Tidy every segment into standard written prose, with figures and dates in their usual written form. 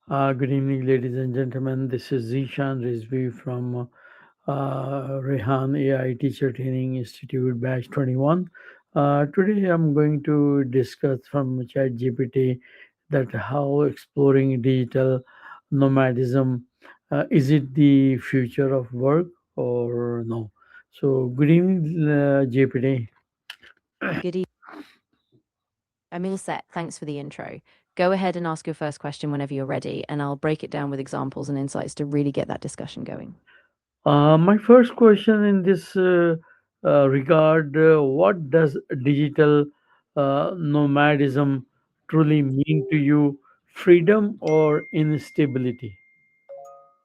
Good evening, ladies and gentlemen. This is Zishan Rizvi from REhan AI Teacher Training Institute, Batch 21. Today, I'm going to discuss from ChatGPT that how exploring digital nomadism is it the future of work or no? So, good evening, GPT. Good evening. I'm all set. Thanks for the intro. Go ahead and ask your first question whenever you're ready, and I'll break it down with examples and insights to really get that discussion going. My first question in this regard, what does digital nomadism truly mean to you? Freedom or instability?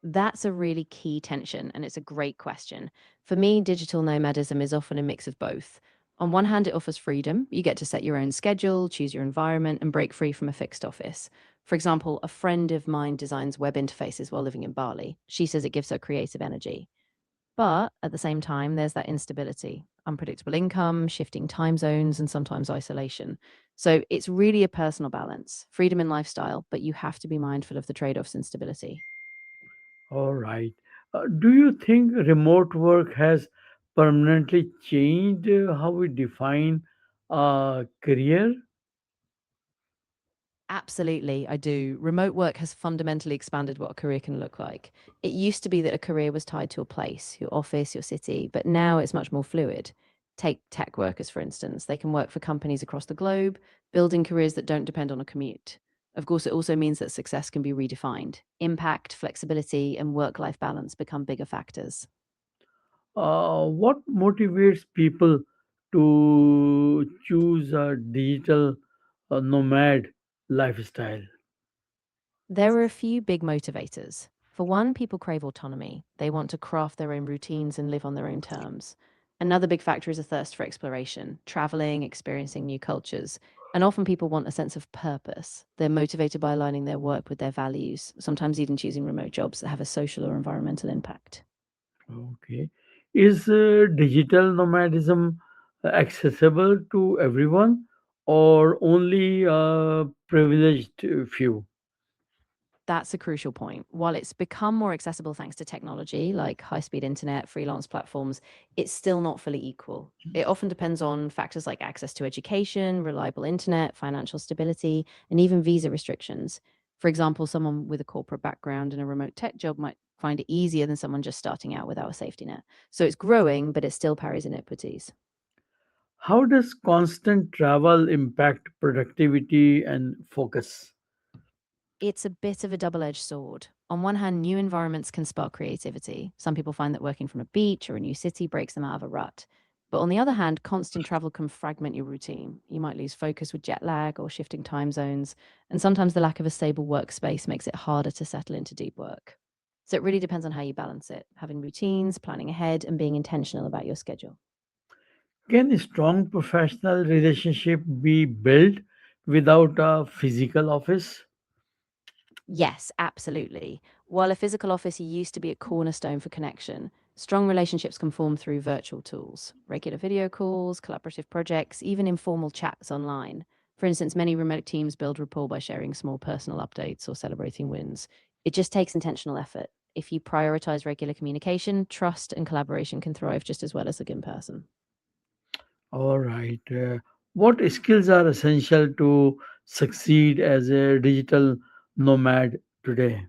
That's a really key tension, and it's a great question. For me, digital nomadism is often a mix of both. On one hand, it offers freedom. You get to set your own schedule, choose your environment, and break free from a fixed office. For example, a friend of mine designs web interfaces while living in Bali. She says it gives her creative energy. But at the same time, there's that instability, unpredictable income, shifting time zones, and sometimes isolation. So it's really a personal balance, freedom in lifestyle, but you have to be mindful of the trade offs and stability. All right. Do you think remote work has permanently changed how we define career? Absolutely, I do. Remote work has fundamentally expanded what a career can look like. It used to be that a career was tied to a place, your office, your city, but now it's much more fluid. Take tech workers, for instance. They can work for companies across the globe, building careers that don't depend on a commute. Of course, it also means that success can be redefined. Impact, flexibility, and work life balance become bigger factors. What motivates people to choose a digital nomad lifestyle? There are a few big motivators. For one, people crave autonomy. They want to craft their own routines and live on their own terms. Another big factor is a thirst for exploration, traveling, experiencing new cultures. And often people want a sense of purpose. They're motivated by aligning their work with their values, sometimes even choosing remote jobs that have a social or environmental impact. Okay. Is digital nomadism accessible to everyone or only a privileged few? That's a crucial point. While it's become more accessible thanks to technology like high speed internet, freelance platforms, it's still not fully equal. It often depends on factors like access to education, reliable internet, financial stability, and even visa restrictions. For example, someone with a corporate background and a remote tech job might find it easier than someone just starting out without a safety net. So it's growing, but it still carries inequities. How does constant travel impact productivity and focus? It's a bit of a double edged sword. On one hand, new environments can spark creativity. Some people find that working from a beach or a new city breaks them out of a rut. But on the other hand, constant travel can fragment your routine. You might lose focus with jet lag or shifting time zones. And sometimes the lack of a stable workspace makes it harder to settle into deep work. So it really depends on how you balance it, having routines, planning ahead, and being intentional about your schedule. Can a strong professional relationship be built without a physical office? Yes, absolutely. While a physical office used to be a cornerstone for connection, strong relationships can form through virtual tools, regular video calls, collaborative projects, even informal chats online. For instance, many remote teams build rapport by sharing small personal updates or celebrating wins. It just takes intentional effort. If you prioritize regular communication, trust and collaboration can thrive just as well as in person. All right. What skills are essential to succeed as a digital nomad today?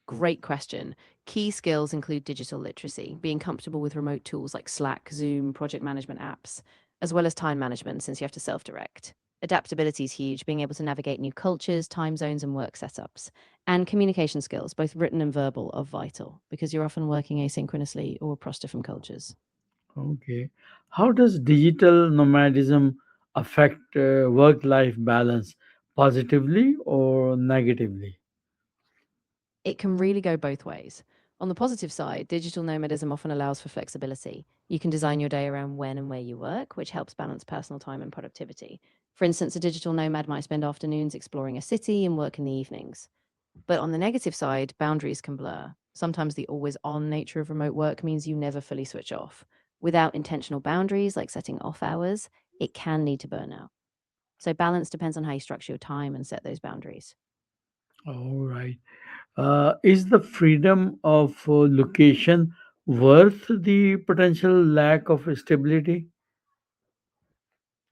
Great question. Key skills include digital literacy, being comfortable with remote tools like Slack, Zoom, project management apps, as well as time management since you have to self direct. Adaptability is huge, being able to navigate new cultures, time zones, and work setups. And communication skills, both written and verbal, are vital because you're often working asynchronously or across different cultures. Okay. How does digital nomadism affect work-life balance positively or negatively? It can really go both ways. On the positive side, digital nomadism often allows for flexibility. You can design your day around when and where you work, which helps balance personal time and productivity. For instance, a digital nomad might spend afternoons exploring a city and work in the evenings. But on the negative side, boundaries can blur. Sometimes the always on nature of remote work means you never fully switch off. Without intentional boundaries, like setting off hours, it can lead to burnout. So balance depends on how you structure your time and set those boundaries. All right. Is the freedom of location worth the potential lack of stability?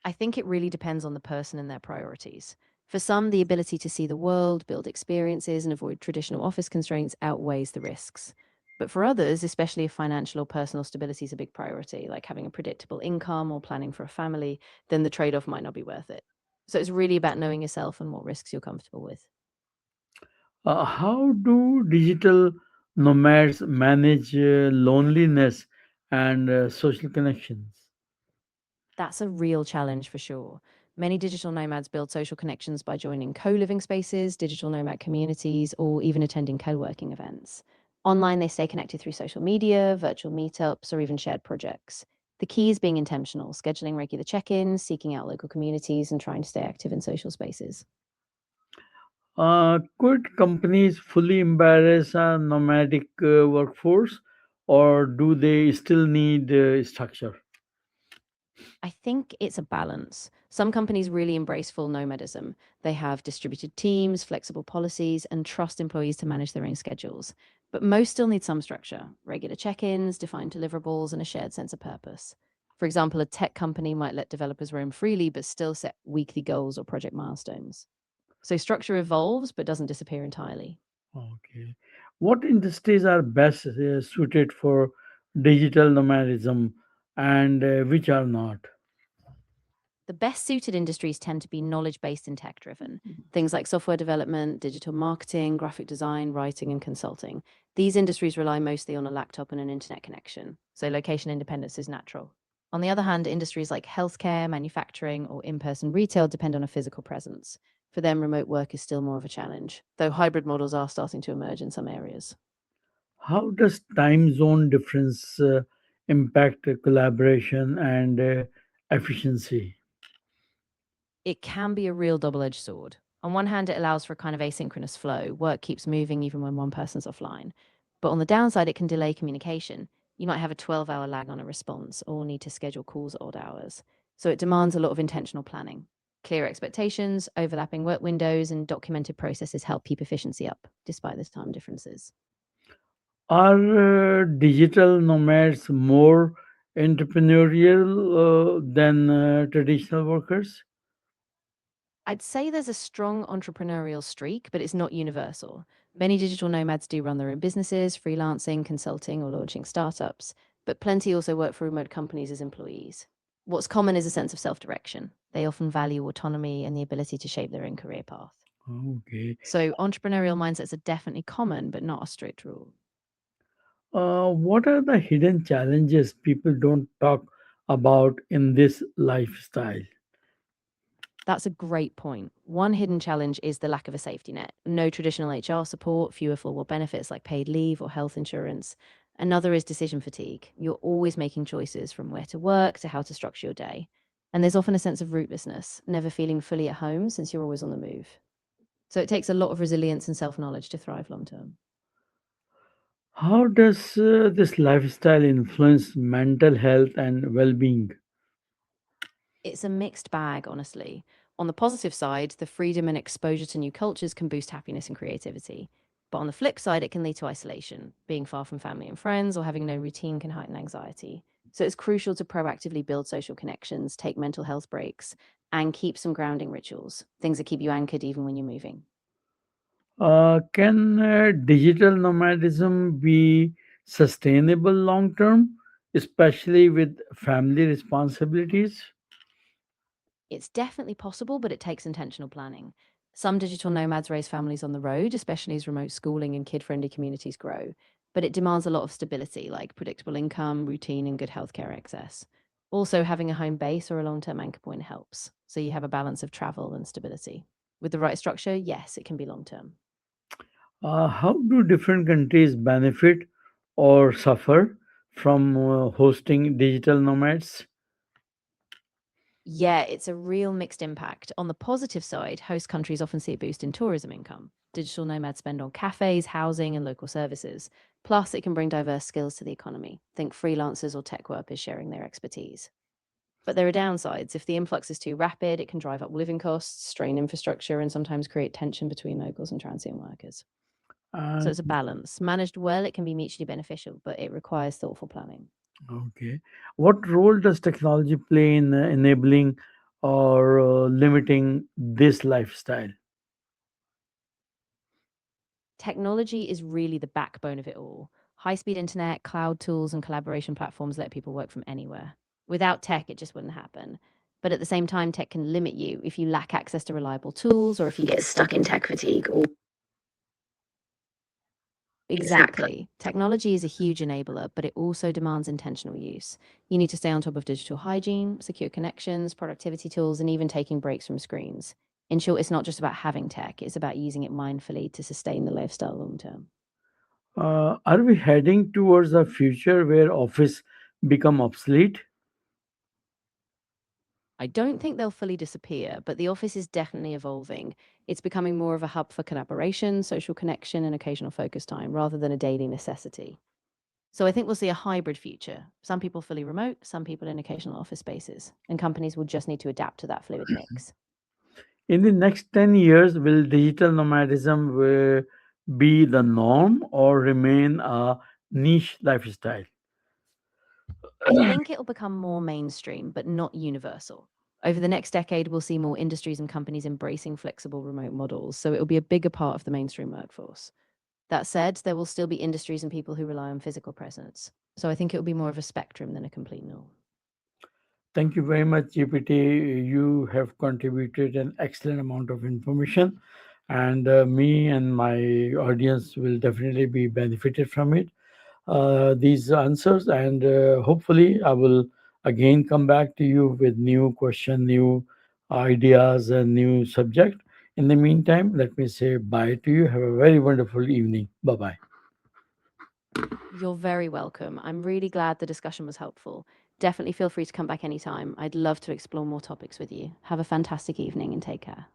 I think it really depends on the person and their priorities. For some, the ability to see the world, build experiences, and avoid traditional office constraints outweighs the risks. But for others, especially if financial or personal stability is a big priority, like having a predictable income or planning for a family, then the trade off might not be worth it. So it's really about knowing yourself and what risks you're comfortable with. How do digital nomads manage loneliness and social connections? That's a real challenge for sure. Many digital nomads build social connections by joining co living spaces, digital nomad communities, or even attending co working events. Online, they stay connected through social media, virtual meetups, or even shared projects. The key is being intentional, scheduling regular check ins, seeking out local communities, and trying to stay active in social spaces. Could companies fully embrace a nomadic workforce, or do they still need structure? I think it's a balance. Some companies really embrace full nomadism. They have distributed teams, flexible policies, and trust employees to manage their own schedules. But most still need some structure, regular check ins, defined deliverables, and a shared sense of purpose. For example, a tech company might let developers roam freely, but still set weekly goals or project milestones. So structure evolves, but doesn't disappear entirely. Okay. What industries are best suited for digital nomadism and which are not? The best suited industries tend to be knowledge based and tech driven. Things like software development, digital marketing, graphic design, writing, and consulting. These industries rely mostly on a laptop and an internet connection, so location independence is natural. On the other hand, industries like healthcare, manufacturing, or in person retail depend on a physical presence. For them, remote work is still more of a challenge, though hybrid models are starting to emerge in some areas. How does time zone difference impact collaboration and efficiency? It can be a real double edged sword. On one hand, it allows for a kind of asynchronous flow. Work keeps moving even when one person's offline. But on the downside, it can delay communication. You might have a 12-hour lag on a response or need to schedule calls at odd hours. So it demands a lot of intentional planning. Clear expectations, overlapping work windows, and documented processes help keep efficiency up, despite the time differences. Are digital nomads more entrepreneurial than traditional workers? I'd say there's a strong entrepreneurial streak, but it's not universal. Many digital nomads do run their own businesses, freelancing, consulting, or launching startups, but plenty also work for remote companies as employees. What's common is a sense of self direction. They often value autonomy and the ability to shape their own career path. Okay. So, entrepreneurial mindsets are definitely common, but not a strict rule. What are the hidden challenges people don't talk about in this lifestyle? That's a great point. One hidden challenge is the lack of a safety net. No traditional HR support, fewer formal benefits like paid leave or health insurance. Another is decision fatigue. You're always making choices from where to work to how to structure your day. And there's often a sense of rootlessness, never feeling fully at home since you're always on the move. So it takes a lot of resilience and self knowledge to thrive long term. How does this lifestyle influence mental health and well being? It's a mixed bag, honestly. On the positive side, the freedom and exposure to new cultures can boost happiness and creativity. But on the flip side, it can lead to isolation. Being far from family and friends or having no routine can heighten anxiety. So it's crucial to proactively build social connections, take mental health breaks, and keep some grounding rituals, things that keep you anchored even when you're moving. Can digital nomadism be sustainable long term, especially with family responsibilities? It's definitely possible, but it takes intentional planning. Some digital nomads raise families on the road, especially as remote schooling and kid friendly communities grow. But it demands a lot of stability, like predictable income, routine, and good healthcare access. Also, having a home base or a long term anchor point helps. So you have a balance of travel and stability. With the right structure, yes, it can be long term. How do different countries benefit or suffer from hosting digital nomads? Yeah, it's a real mixed impact. On the positive side, host countries often see a boost in tourism income. Digital nomads spend on cafes, housing, and local services. Plus, it can bring diverse skills to the economy. Think freelancers or tech workers sharing their expertise. But there are downsides. If the influx is too rapid, it can drive up living costs, strain infrastructure, and sometimes create tension between locals and transient workers. So And it's a balance. Managed well, it can be mutually beneficial, but it requires thoughtful planning. okay, what role does technology play in enabling or limiting this lifestyle? Technology is really the backbone of it all. High speed internet, cloud tools, and collaboration platforms let people work from anywhere. Without tech, it just wouldn't happen. But at the same time, tech can limit you if you lack access to reliable tools or if you get stuck in tech fatigue or exactly. Technology is a huge enabler, but it also demands intentional use. You need to stay on top of digital hygiene, secure connections, productivity tools, and even taking breaks from screens. In short, it's not just about having tech, it's about using it mindfully to sustain the lifestyle long term. Are we heading towards a future where office become obsolete? I don't think they'll fully disappear, but the office is definitely evolving. It's becoming more of a hub for collaboration, social connection, and occasional focus time rather than a daily necessity. So I think we'll see a hybrid future. Some people fully remote, some people in occasional office spaces, and companies will just need to adapt to that fluid mix. In the next 10 years, will digital nomadism be the norm or remain a niche lifestyle? I think it'll become more mainstream, but not universal. Over the next decade, we'll see more industries and companies embracing flexible remote models, so it'll be a bigger part of the mainstream workforce. That said, there will still be industries and people who rely on physical presence. So I think it will be more of a spectrum than a complete norm. Thank you very much, GPT. You have contributed an excellent amount of information, and me and my audience will definitely be benefited from it. These answers, and hopefully, I will again come back to you with new question, new ideas, and new subject. In the meantime, let me say bye to you. Have a very wonderful evening. Bye bye. You're very welcome. I'm really glad the discussion was helpful. Definitely feel free to come back anytime. I'd love to explore more topics with you. Have a fantastic evening and take care.